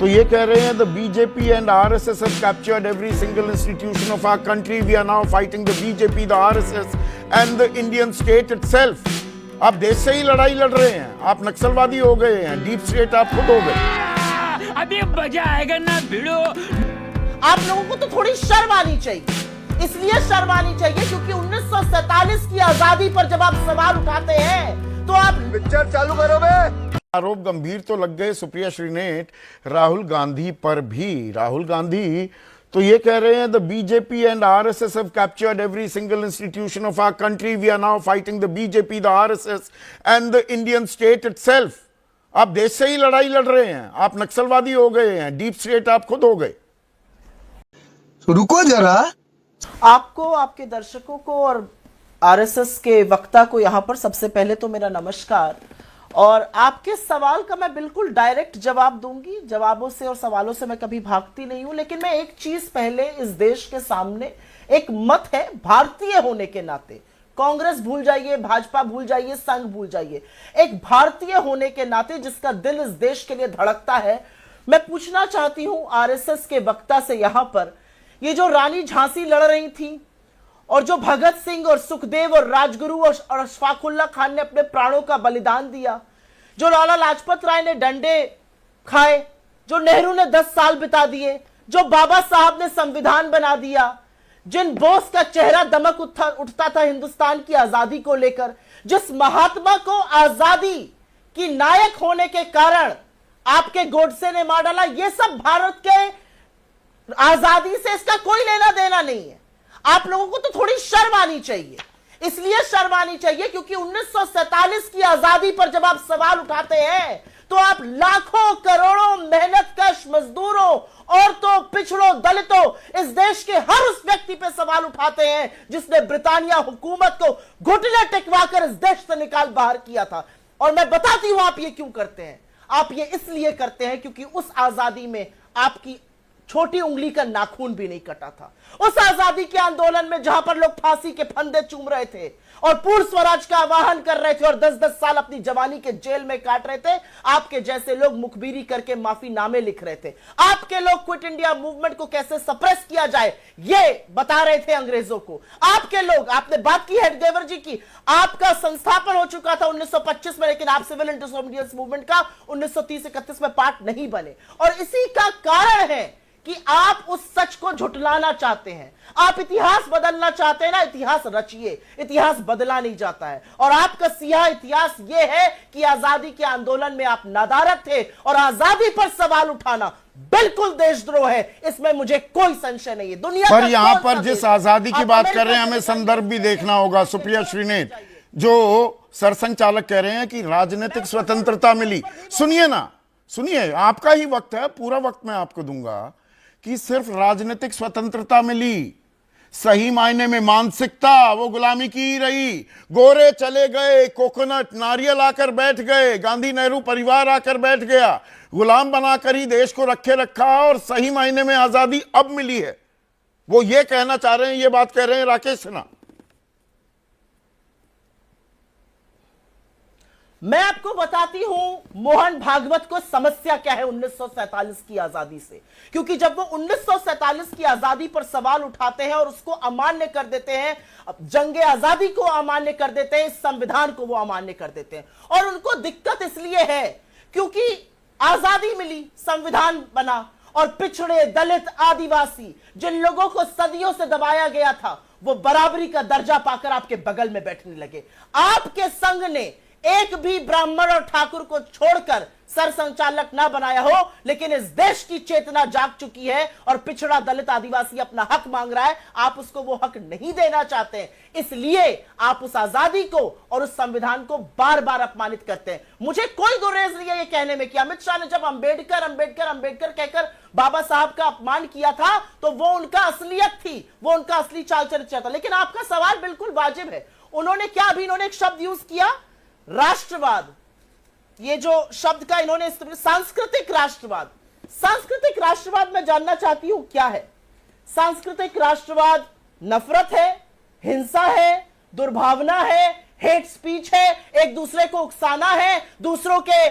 तो ये कह रहे हैं the BJP and RSS have captured every single institution of our country, we are now fighting the BJP, the RSS and the Indian state itself. आप देश से ही लड़ाई लड़ रहे हैं, आप नक्सलवादी हो गए हैं, डीप स्टेट आप खुद हो गए। अभी मजा आएगा ना भिड़ो। आप लोगों को तो थोड़ी शर्म आनी चाहिए, इसलिए शर्म आनी चाहिए क्योंकि 1947 की आजादी पर जब आप सवाल उठाते हैं तो आप पिक्चर चालू करो बे। आरोप गंभीर तो लग गए सुप्रिया श्रीनेट राहुल गांधी पर भी। राहुल गांधी तो ये कह रहे हैं the BJP and RSS have captured every single institution of our country, we are now fighting the BJP, the RSS and the Indian state itself. आप देश से ही लड़ाई लड़ रहे हैं, आप नक्सलवादी हो गए हैं, डीप स्टेट आप खुद हो गए। तो रुको जरा, आपको, आपके दर्शकों को और आरएसएस के वक्ता को यहां पर सबसे पहले तो मेरा नमस्कार। और आपके सवाल का मैं बिल्कुल डायरेक्ट जवाब दूंगी, जवाबों से और सवालों से मैं कभी भागती नहीं हूं, लेकिन मैं एक चीज पहले इस देश के सामने, एक मत है भारतीय होने के नाते, कांग्रेस भूल जाइए, भाजपा भूल जाइए, संघ भूल जाइए, एक भारतीय होने के नाते जिसका दिल इस देश के लिए धड़कता है, मैं पूछना चाहती हूं आरएसएस के वक्ता से यहां पर, ये जो रानी झांसी लड़ रही थी और जो भगत सिंह और सुखदेव और राजगुरु और अशफाकुल्ला खान ने अपने प्राणों का बलिदान दिया, जो लाला लाजपत राय ने डंडे खाए, जो नेहरू ने 10 साल बिता दिए, जो बाबा साहब ने संविधान बना दिया, जिन बोस का चेहरा दमक उठता था हिंदुस्तान की आजादी को लेकर, जिस महात्मा को आजादी की नायक होने के कारण आपके गोडसे ने मार डाला, ये सब भारत के आजादी से इसका कोई लेना देना नहीं है। आप लोगों को तो थोड़ी शर्म आनी चाहिए, इसलिए शर्म आनी चाहिए क्योंकि 1947 की आजादी पर जब आप सवाल उठाते हैं तो आप लाखों करोड़ों मेहनतकश मजदूरों, औरतों, पिछड़ों, दलितों, इस देश के हर उस व्यक्ति पे सवाल उठाते हैं जिसने ब्रिटानिया हुकूमत को घुटने टिकवाकर इस देश से निकाल बाहर किया था। और मैं बताती हूं आप ये क्यों करते हैं। आप ये इसलिए करते हैं क्योंकि उस आजादी में आपकी छोटी उंगली का नाखून भी नहीं कटा था। उस आजादी के आंदोलन में जहां पर लोग फांसी के फंदे चूम रहे थे और पूर्ण स्वराज का आह्वान कर रहे थे और 10-10 साल अपनी जवानी के जेल में काट रहे थे, आपके जैसे लोग मुखबिरी करके माफी नामे लिख रहे थे। आपके लोग क्विट इंडिया मूवमेंट को कैसे सप्रेस किया जाए ये बता रहे थे अंग्रेजों को। आपके लोग, आपने बात की हेडगेवर जी की, आपका संस्थापन हो चुका था 1925 में, लेकिन आप सिविल डिसोबीडियंस मूवमेंट का 1930-31 में पार्ट नहीं बने। और इसी का कारण है कि आप उस सच को झुटलाना चाहते हैं, आप इतिहास बदलना चाहते हैं ना। इतिहास रचिए, इतिहास बदला नहीं जाता है। और आपका सियाह इतिहास यह है कि आजादी के आंदोलन में आप नादारत थे और आजादी पर सवाल उठाना बिल्कुल देशद्रोह है, इसमें मुझे कोई संशय नहीं है। दुनिया पर यहां पर जिस आजादी की बात कर रहे हैं हमें संदर्भ भी देखना होगा। सुप्रिया श्रीनेट जो सरसंघ चालक कह रहे हैं कि राजनीतिक स्वतंत्रता मिली, सुनिए ना, सुनिए, आपका ही वक्त है, पूरा वक्त मैं आपको दूंगा कि सिर्फ राजनीतिक स्वतंत्रता मिली, सही मायने में मानसिकता वो गुलामी की ही रही। गोरे चले गए, कोकोनट नारियल आकर बैठ गए, गांधी नेहरू परिवार आकर बैठ गया, गुलाम बनाकर ही देश को रखे रखा और सही मायने में आजादी अब मिली है। वो ये कहना चाह रहे हैं, ये बात कह रहे हैं राकेश सिन्हा। मैं आपको बताती हूं मोहन भागवत को समस्या क्या है 1947 की आजादी से, क्योंकि जब वो 1947 की आजादी पर सवाल उठाते हैं और उसको अमान्य कर देते हैं, जंगे आजादी को अमान्य कर देते हैं, इस संविधान को वो अमान्य कर देते हैं। और उनको दिक्कत इसलिए है क्योंकि आजादी मिली, संविधान बना और पिछड़े, दलित, आदिवासी, जिन लोगों को सदियों से दबाया गया था, वो बराबरी का दर्जा पाकर आपके बगल में बैठने लगे। आपके संघ ने एक भी ब्राह्मण और ठाकुर को छोड़कर सरसंचालक ना बनाया हो, लेकिन इस देश की चेतना जाग चुकी है और पिछड़ा, दलित, आदिवासी अपना हक मांग रहा है। आप उसको वो हक नहीं देना चाहते हैं, इसलिए आप उस आजादी को और उस संविधान को बार बार अपमानित करते हैं। मुझे कोई गुरेज नहीं है ये कहने में कि अमित शाह ने जब अंबेडकर अंबेडकर अंबेडकर कहकर बाबा साहब का अपमान किया था तो वो उनका असलियत थी, वो उनका असली चाल चरित्र था। लेकिन आपका सवाल बिल्कुल वाजिब है। उन्होंने क्या, अभी इन्होंने एक शब्द यूज किया, राष्ट्रवाद। ये जो शब्द का इन्होंने इस्तेमाल, सांस्कृतिक राष्ट्रवाद। सांस्कृतिक राष्ट्रवाद मैं जानना चाहती हूं क्या है। सांस्कृतिक राष्ट्रवाद नफरत है, हिंसा है, दुर्भावना है, हेट स्पीच है, एक दूसरे को उकसाना है, दूसरों के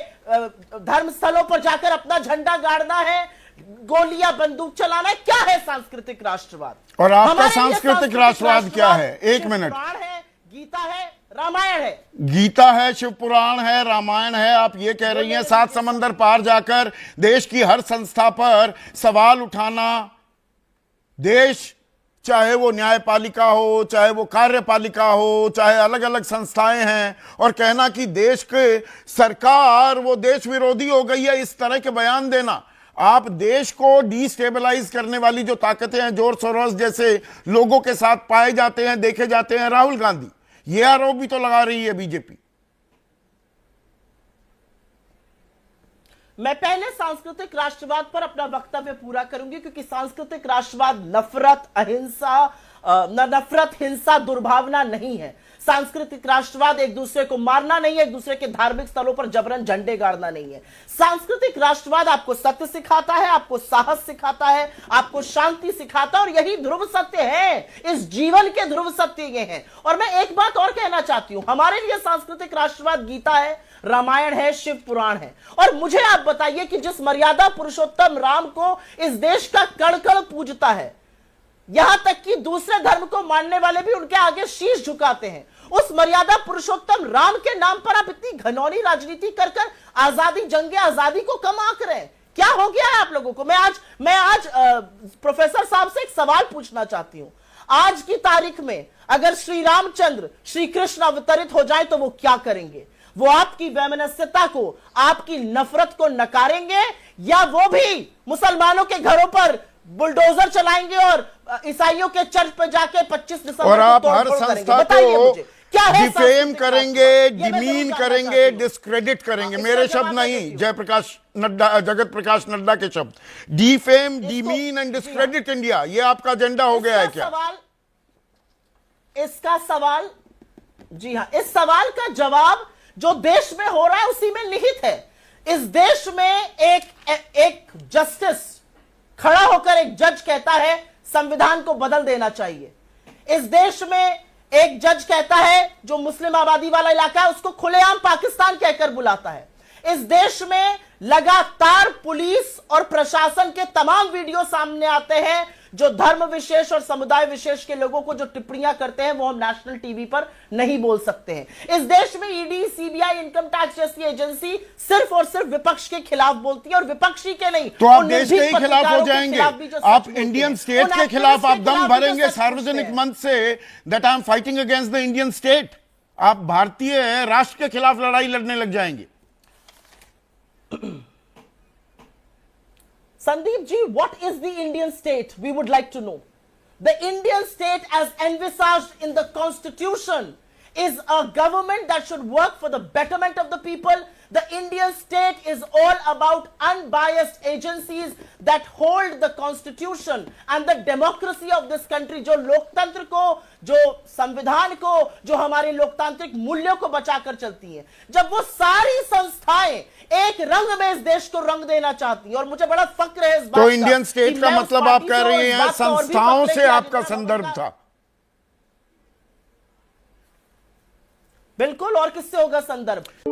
धर्म स्थलों पर जाकर अपना झंडा गाड़ना है, गोलियां बंदूक चलाना है। क्या है सांस्कृतिक राष्ट्रवाद? और आपका हमारे लिए सांस्कृतिक राष्ट्रवाद क्या है? एक मिनट। पुराण है, गीता है, रामायण है। गीता है, शिव पुराण है, रामायण है। आप ये कह रही हैं 7 समंदर पार जाकर देश की हर संस्था पर सवाल उठाना, देश चाहे वो न्यायपालिका हो, चाहे वो कार्यपालिका हो, चाहे अलग अलग संस्थाएं हैं, और कहना कि देश के सरकार वो देश विरोधी हो गई है, इस तरह के बयान देना। आप देश को डिस्टेबलाइज करने वाली जो ताकतें हैं, जॉर्ज सोरोस जैसे लोगों के साथ पाए जाते हैं, देखे जाते हैं। राहुल गांधी ये आरोप भी तो लगा रही है बीजेपी। मैं पहले सांस्कृतिक राष्ट्रवाद पर अपना वक्तव्य पूरा करूंगी, क्योंकि सांस्कृतिक राष्ट्रवाद नफरत, अहिंसा, नफरत, हिंसा, दुर्भावना नहीं है। सांस्कृतिक राष्ट्रवाद एक दूसरे को मारना नहीं है, एक दूसरे के धार्मिक स्थलों पर जबरन झंडे गाड़ना नहीं है। सांस्कृतिक राष्ट्रवाद आपको सत्य सिखाता है, आपको साहस सिखाता है, आपको शांति सिखाता है, और यही ध्रुव सत्य है। इस जीवन के ध्रुव सत्य ये हैं। और मैं एक बात और कहना चाहती हूं, हमारे लिए सांस्कृतिक राष्ट्रवाद गीता है, रामायण है, शिव पुराण है। और मुझे आप बताइए कि जिस मर्यादा पुरुषोत्तम राम को इस देश का कण कण पूजता है, यहां तक कि दूसरे धर्म को मानने वाले भी उनके आगे शीश झुकाते हैं, उस मर्यादा पुरुषोत्तम राम के नाम पर आप इतनी घनौनी राजनीति कर कर आजादी, जंगे आजादी को कम आंक रहे हैं। क्या हो गया है आप लोगों को? मैं आज प्रोफेसर साहब से एक सवाल पूछना चाहती हूं। आज की तारीख में अगर श्री रामचंद्र, श्री कृष्ण अवतरित हो जाए तो वो क्या करेंगे? वो आपकी वैमनस्यता को, आपकी नफरत को नकारेंगे, या वो भी मुसलमानों के घरों पर बुलडोजर चलाएंगे और ईसाइयों के चर्च पर जाके 25 दिसंबर और आप को हर तोड़फोड़ संस्था करेंगे? को क्या है डिफेम सांस्कृतिक करेंगे, राष्ट्रवाद? ये मैं डिमीन जरूर जानना करेंगे, चाहती हूं। डिस्क्रेडिट करेंगे। इसका मेरे जवाब शब्द मैं नहीं, देती हूं। जयप्रकाश नड्डा, जगत प्रकाश नड्डा के शब्द। Defame, demean and discredit India, ये आपका एजेंडा हो गया है क्या? इसका सवाल, जी हां, इस सवाल का जवाब जो देश में हो रहा है उसी में निहित है। इस देश में एक जस्टिस खड़ा होकर, एक जज कहता है संविधान को बदल देना चाहिए। इस देश में एक जज कहता है जो मुस्लिम आबादी वाला इलाका है उसको खुलेआम पाकिस्तान कहकर बुलाता है। इस देश में लगातार पुलिस और प्रशासन के तमाम वीडियो सामने आते हैं जो धर्म विशेष और समुदाय विशेष के लोगों को जो टिप्पणियां करते हैं वो हम नेशनल टीवी पर नहीं बोल सकते हैं। इस देश में ईडी, सीबीआई, इनकम टैक्स जैसी एजेंसी सिर्फ और सिर्फ विपक्ष के खिलाफ बोलती है, और विपक्षी के नहीं। तो आप देश के ही खिलाफ हो जाएंगे। आप इंडियन स्टेट के खिलाफ आप दम भरेंगे सार्वजनिक मंच से, that I am fighting against the Indian state. आप भारतीय राष्ट्र के खिलाफ लड़ाई लड़ने लग जाएंगे। Sandeep ji, what is the Indian state? We would like to know. The Indian state as envisaged in the constitution is a government that should work for the betterment of the people. The Indian state is all about unbiased agencies that hold the constitution and the democracy of this country, जो लोकतंत्र को, जो संविधान को, जो हमारे लोकतांत्रिक मूल्यों को बचाकर चलती हैं। जब वो सारी संस्थाएं एक रंग में इस देश को रंग देना चाहती हैं, और मुझे बड़ा फक्र है इस बात तो का इंडियन स्टेट कि का मैं उस मतलब आप पार्टी कह से और रही इस हैं बात का और भी संस्थाओं पकड़े से कि आपका आज संदर्भ था। बिल्कुल, और किससे होगा संदर्भ?